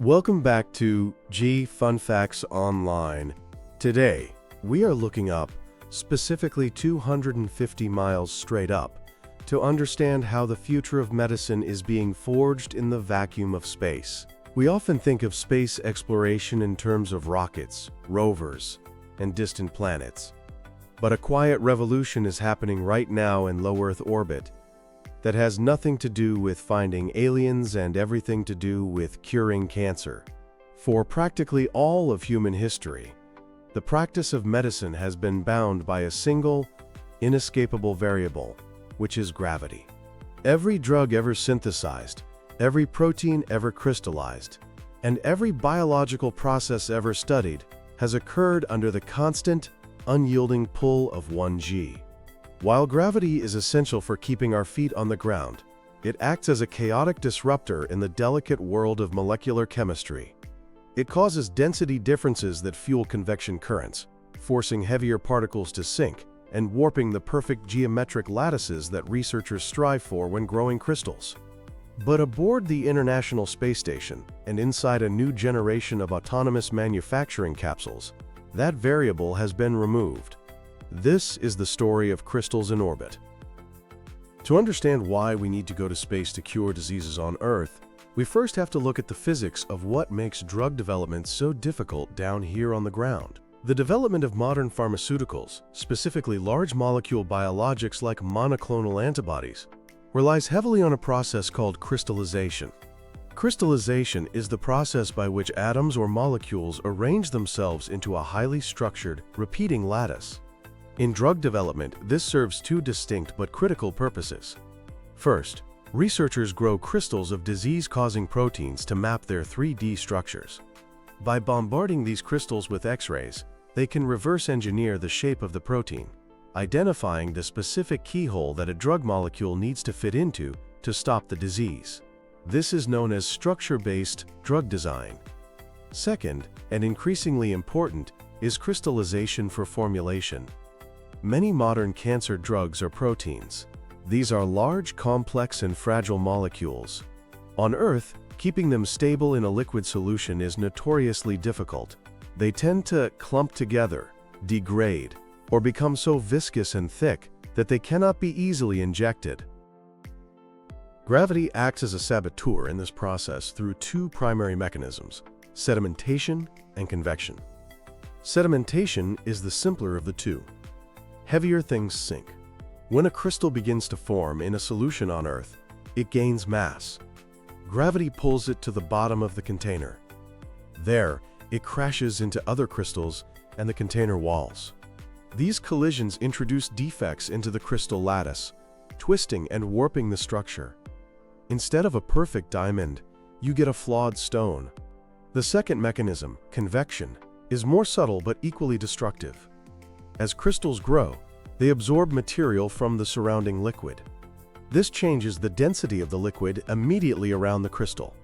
Welcome back to Fun Facts Online. Today, we are looking up, specifically 250 miles straight up, to understand how the future of medicine is being forged in the vacuum of space. We often think of space exploration in terms of rockets, rovers, and distant planets. But a quiet revolution is happening right now in low Earth orbit that has nothing to do with finding aliens and everything to do with curing cancer. For practically all of human history, the practice of medicine has been bound by a single, inescapable variable, which is gravity. Every drug ever synthesized, every protein ever crystallized, and every biological process ever studied has occurred under the constant, unyielding pull of 1G. While gravity is essential for keeping our feet on the ground, it acts as a chaotic disruptor in the delicate world of molecular chemistry. It causes density differences that fuel convection currents, forcing heavier particles to sink and warping the perfect geometric lattices that researchers strive for when growing crystals. But aboard the International Space Station and inside a new generation of autonomous manufacturing capsules, that variable has been removed. This is the story of crystals in orbit. To understand why we need to go to space to cure diseases on Earth, we first have to look at the physics of what makes drug development so difficult down here on the ground. The development of modern pharmaceuticals, specifically large molecule biologics like monoclonal antibodies, relies heavily on a process called crystallization. Crystallization is the process by which atoms or molecules arrange themselves into a highly structured, repeating lattice. In drug development, this serves two distinct but critical purposes. First, researchers grow crystals of disease-causing proteins to map their 3D structures. By bombarding these crystals with X-rays, they can reverse engineer the shape of the protein, identifying the specific keyhole that a drug molecule needs to fit into to stop the disease. This is known as structure-based drug design. Second, and increasingly important, is crystallization for formulation. Many modern cancer drugs are proteins. These are large, complex, and fragile molecules. On Earth, keeping them stable in a liquid solution is notoriously difficult. They tend to clump together, degrade, or become so viscous and thick that they cannot be easily injected. Gravity acts as a saboteur in this process through two primary mechanisms: sedimentation and convection. Sedimentation is the simpler of the two. Heavier things sink. When a crystal begins to form in a solution on Earth, it gains mass. Gravity pulls it to the bottom of the container. There, it crashes into other crystals and the container walls. These collisions introduce defects into the crystal lattice, twisting and warping the structure. Instead of a perfect diamond, you get a flawed stone. The second mechanism, convection, is more subtle but equally destructive. As crystals grow, they absorb material from the surrounding liquid. This changes the density of the liquid immediately around the crystal.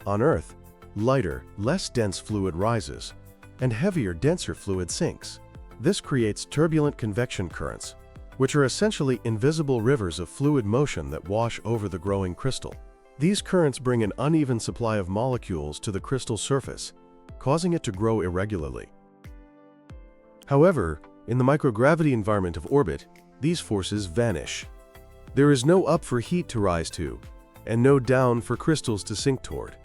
On Earth, lighter, less dense fluid rises, and heavier, denser fluid sinks. This creates turbulent convection currents, which are essentially invisible rivers of fluid motion that wash over the growing crystal. These currents bring an uneven supply of molecules to the crystal surface, causing it to grow irregularly. However, in the microgravity environment of orbit, these forces vanish. There is no up for heat to rise to, and no down for crystals to sink toward.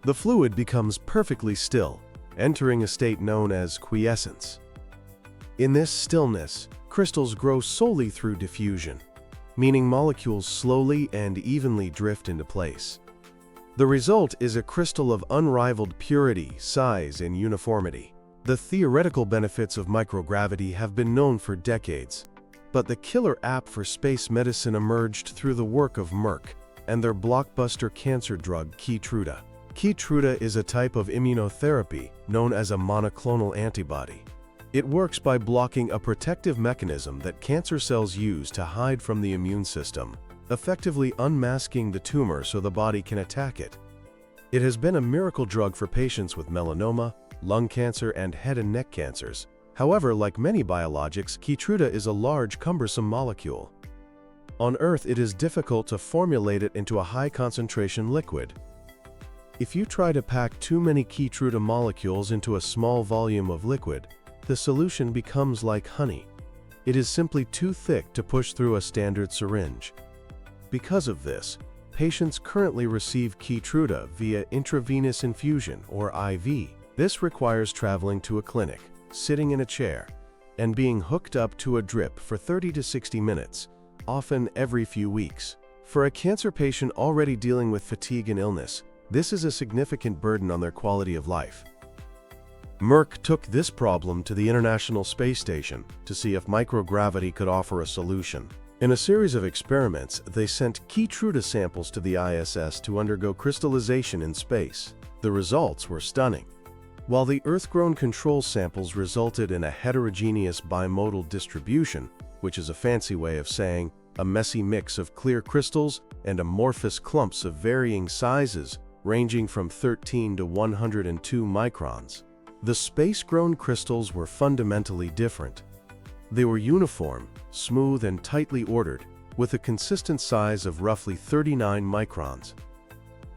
The fluid becomes perfectly still, entering a state known as quiescence. In this stillness, crystals grow solely through diffusion, meaning molecules slowly and evenly drift into place. The result is a crystal of unrivaled purity, size, and uniformity. The theoretical benefits of microgravity have been known for decades, but the killer app for space medicine emerged through the work of Merck and their blockbuster cancer drug Keytruda. Keytruda is a type of immunotherapy known as a monoclonal antibody. It works by blocking a protective mechanism that cancer cells use to hide from the immune system, effectively unmasking the tumor so the body can attack it. It has been a miracle drug for patients with melanoma, lung cancer, and head and neck cancers. However, like many biologics, Keytruda is a large, cumbersome molecule. On Earth, it is difficult to formulate it into a high-concentration liquid. If you try to pack too many Keytruda molecules into a small volume of liquid, the solution becomes like honey. It is simply too thick to push through a standard syringe. Because of this, patients currently receive Keytruda via intravenous infusion or IV. This requires traveling to a clinic, sitting in a chair, and being hooked up to a drip for 30 to 60 minutes, often every few weeks. For a cancer patient already dealing with fatigue and illness, this is a significant burden on their quality of life. Merck took this problem to the International Space Station to see if microgravity could offer a solution. In a series of experiments, they sent Keytruda samples to the ISS to undergo crystallization in space. The results were stunning. While the Earth-grown control samples resulted in a heterogeneous bimodal distribution, which is a fancy way of saying a messy mix of clear crystals and amorphous clumps of varying sizes, ranging from 13 to 102 microns. The space-grown crystals were fundamentally different. They were uniform, smooth, and tightly ordered, with a consistent size of roughly 39 microns.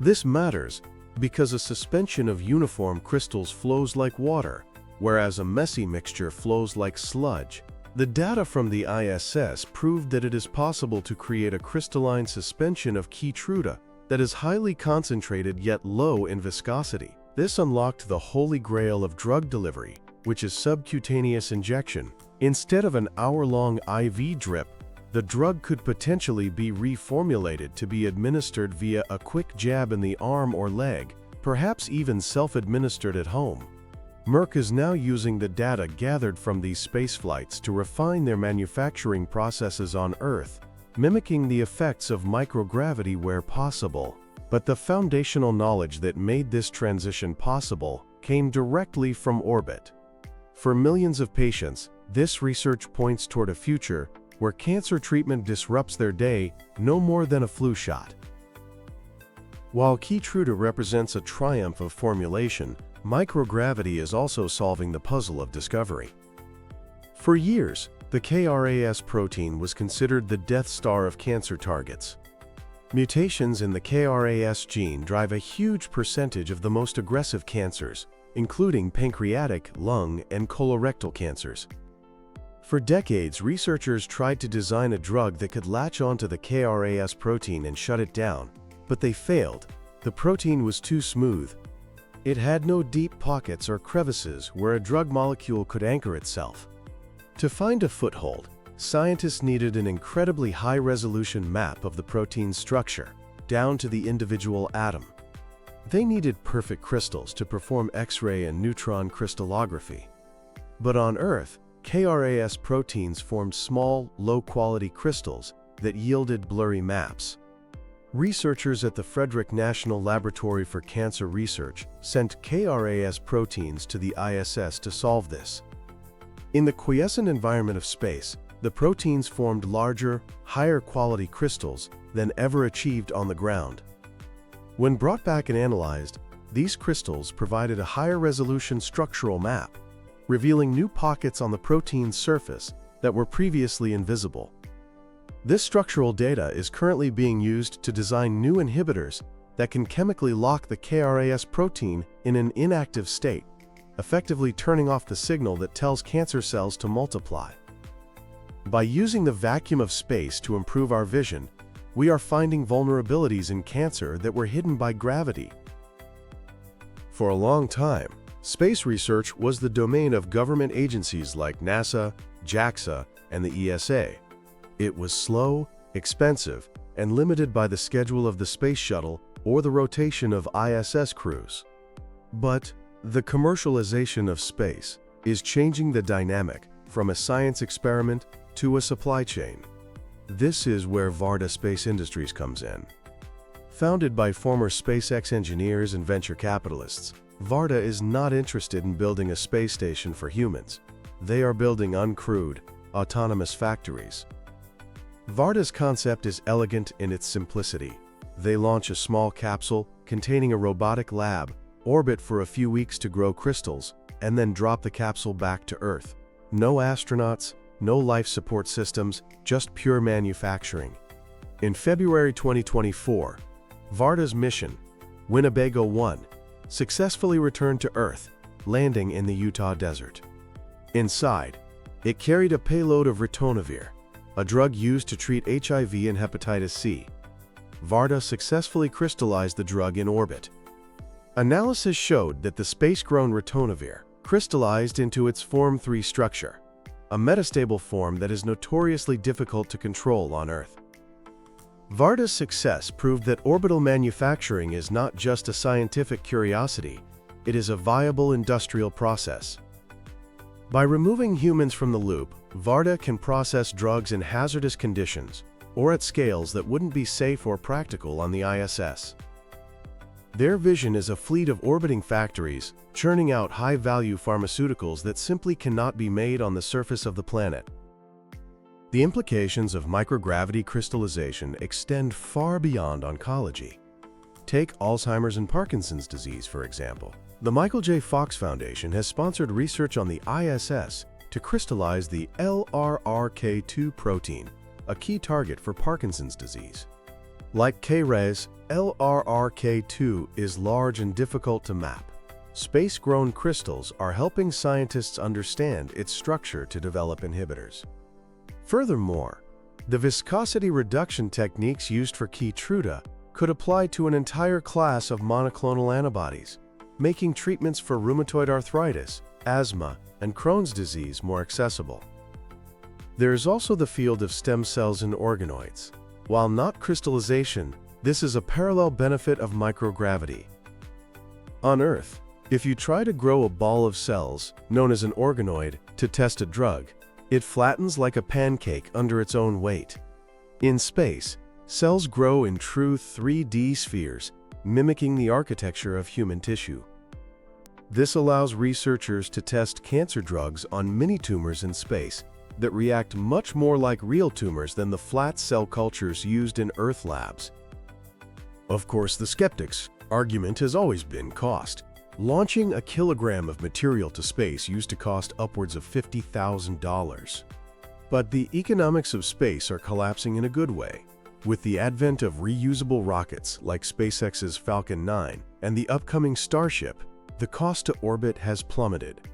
This matters because a suspension of uniform crystals flows like water, whereas a messy mixture flows like sludge. The data from the ISS proved that it is possible to create a crystalline suspension of Keytruda that is highly concentrated yet low in viscosity. This unlocked the holy grail of drug delivery, which is subcutaneous injection. Instead of an hour-long IV drip, the drug could potentially be reformulated to be administered via a quick jab in the arm or leg, perhaps even self-administered at home. Merck is now using the data gathered from these space flights to refine their manufacturing processes on Earth, mimicking the effects of microgravity where possible. But the foundational knowledge that made this transition possible came directly from orbit. For millions of patients, this research points toward a future where cancer treatment disrupts their day no more than a flu shot. While Keytruda represents a triumph of formulation, microgravity is also solving the puzzle of discovery. For years, the KRAS protein was considered the Death Star of cancer targets. Mutations in the KRAS gene drive a huge percentage of the most aggressive cancers, including pancreatic, lung, and colorectal cancers. For decades, researchers tried to design a drug that could latch onto the KRAS protein and shut it down, but they failed. The protein was too smooth. It had no deep pockets or crevices where a drug molecule could anchor itself. To find a foothold, scientists needed an incredibly high-resolution map of the protein's structure, down to the individual atom. They needed perfect crystals to perform X-ray and neutron crystallography. But on Earth, KRAS proteins formed small, low-quality crystals that yielded blurry maps. Researchers at the Frederick National Laboratory for Cancer Research sent KRAS proteins to the ISS to solve this. In the quiescent environment of space, the proteins formed larger, higher-quality crystals than ever achieved on the ground. When brought back and analyzed, these crystals provided a higher-resolution structural map, revealing new pockets on the protein's surface that were previously invisible. This structural data is currently being used to design new inhibitors that can chemically lock the KRAS protein in an inactive state, effectively turning off the signal that tells cancer cells to multiply. By using the vacuum of space to improve our vision, we are finding vulnerabilities in cancer that were hidden by gravity. For a long time, space research was the domain of government agencies like NASA, JAXA, and the ESA. It was slow, expensive, and limited by the schedule of the space shuttle or the rotation of ISS crews. But the commercialization of space is changing the dynamic from a science experiment to a supply chain. This is where Varda Space Industries comes in. Founded by former SpaceX engineers and venture capitalists, Varda is not interested in building a space station for humans. They are building uncrewed, autonomous factories. Varda's concept is elegant in its simplicity. They launch a small capsule containing a robotic lab, orbit for a few weeks to grow crystals, and then drop the capsule back to Earth. No astronauts, no life support systems, just pure manufacturing. In February 2024, Varda's mission, Winnebago 1 successfully returned to Earth, landing in the Utah desert. Inside, it carried a payload of ritonavir, a drug used to treat HIV and hepatitis C. Varda successfully crystallized the drug in orbit. Analysis showed that the space-grown ritonavir crystallized into its Form 3 structure, a metastable form that is notoriously difficult to control on Earth. Varda's success proved that orbital manufacturing is not just a scientific curiosity, it is a viable industrial process. By removing humans from the loop, Varda can process drugs in hazardous conditions or at scales that wouldn't be safe or practical on the ISS. Their vision is a fleet of orbiting factories churning out high-value pharmaceuticals that simply cannot be made on the surface of the planet. The implications of microgravity crystallization extend far beyond oncology. Take Alzheimer's and Parkinson's disease, for example. The Michael J. Fox Foundation has sponsored research on the ISS to crystallize the LRRK2 protein, a key target for Parkinson's disease. Like KRAS, LRRK2 is large and difficult to map. Space-grown crystals are helping scientists understand its structure to develop inhibitors. Furthermore, the viscosity reduction techniques used for Keytruda could apply to an entire class of monoclonal antibodies, making treatments for rheumatoid arthritis, asthma, and Crohn's disease more accessible. There is also the field of stem cells and organoids. While not crystallization, this is a parallel benefit of microgravity. On Earth, if you try to grow a ball of cells, known as an organoid, to test a drug, it flattens like a pancake under its own weight. In space, cells grow in true 3D spheres, mimicking the architecture of human tissue. This allows researchers to test cancer drugs on mini-tumors in space that react much more like real tumors than the flat cell cultures used in Earth labs. Of course, the skeptics' argument has always been cost. Launching a kilogram of material to space used to cost upwards of $50,000. But the economics of space are collapsing in a good way. With the advent of reusable rockets like SpaceX's Falcon 9 and the upcoming Starship, the cost to orbit has plummeted.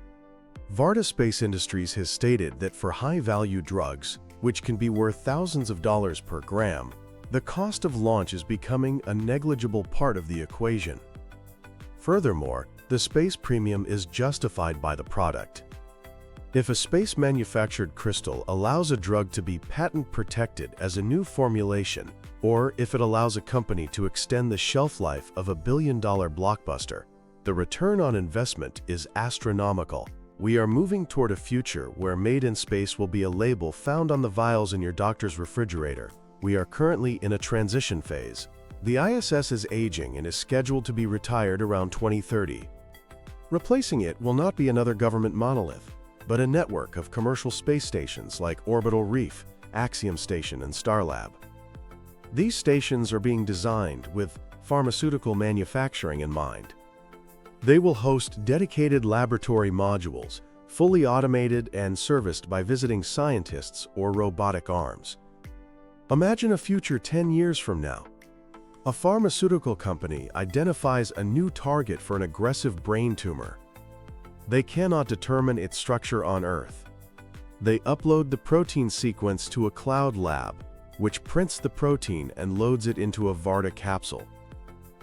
Varda Space Industries has stated that for high-value drugs, which can be worth thousands of dollars per gram, the cost of launch is becoming a negligible part of the equation. Furthermore, the space premium is justified by the product. If a space-manufactured crystal allows a drug to be patent-protected as a new formulation, or if it allows a company to extend the shelf life of a billion-dollar blockbuster, the return on investment is astronomical. We are moving toward a future where Made in Space will be a label found on the vials in your doctor's refrigerator. We are currently in a transition phase. The ISS is aging and is scheduled to be retired around 2030. Replacing it will not be another government monolith, but a network of commercial space stations like Orbital Reef, Axiom Station, and Starlab. These stations are being designed with pharmaceutical manufacturing in mind. They will host dedicated laboratory modules, fully automated and serviced by visiting scientists or robotic arms. Imagine a future 10 years from now. A pharmaceutical company identifies a new target for an aggressive brain tumor. They cannot determine its structure on Earth. They upload the protein sequence to a cloud lab, which prints the protein and loads it into a Varda capsule.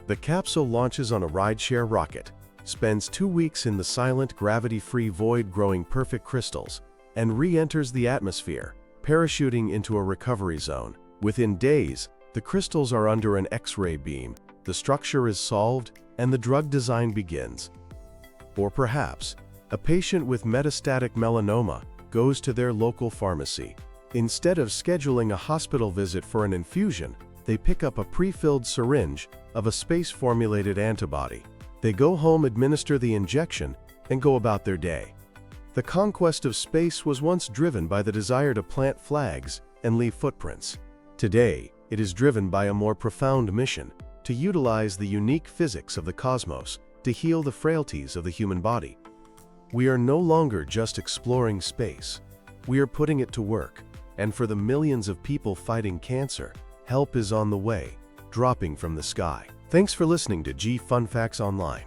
The capsule launches on a rideshare rocket, spends 2 weeks in the silent, gravity-free void growing perfect crystals, and re-enters the atmosphere, parachuting into a recovery zone. Within days, the crystals are under an X-ray beam, the structure is solved, and the drug design begins. Or perhaps, a patient with metastatic melanoma goes to their local pharmacy. Instead of scheduling a hospital visit for an infusion, they pick up a pre-filled syringe of a space-formulated antibody. They go home, administer the injection, and go about their day. The conquest of space was once driven by the desire to plant flags and leave footprints. Today, it is driven by a more profound mission to utilize the unique physics of the cosmos to heal the frailties of the human body. We are no longer just exploring space. We are putting it to work, and for the millions of people fighting cancer, help is on the way, dropping from the sky. Thanks for listening to G Fun Facts Online.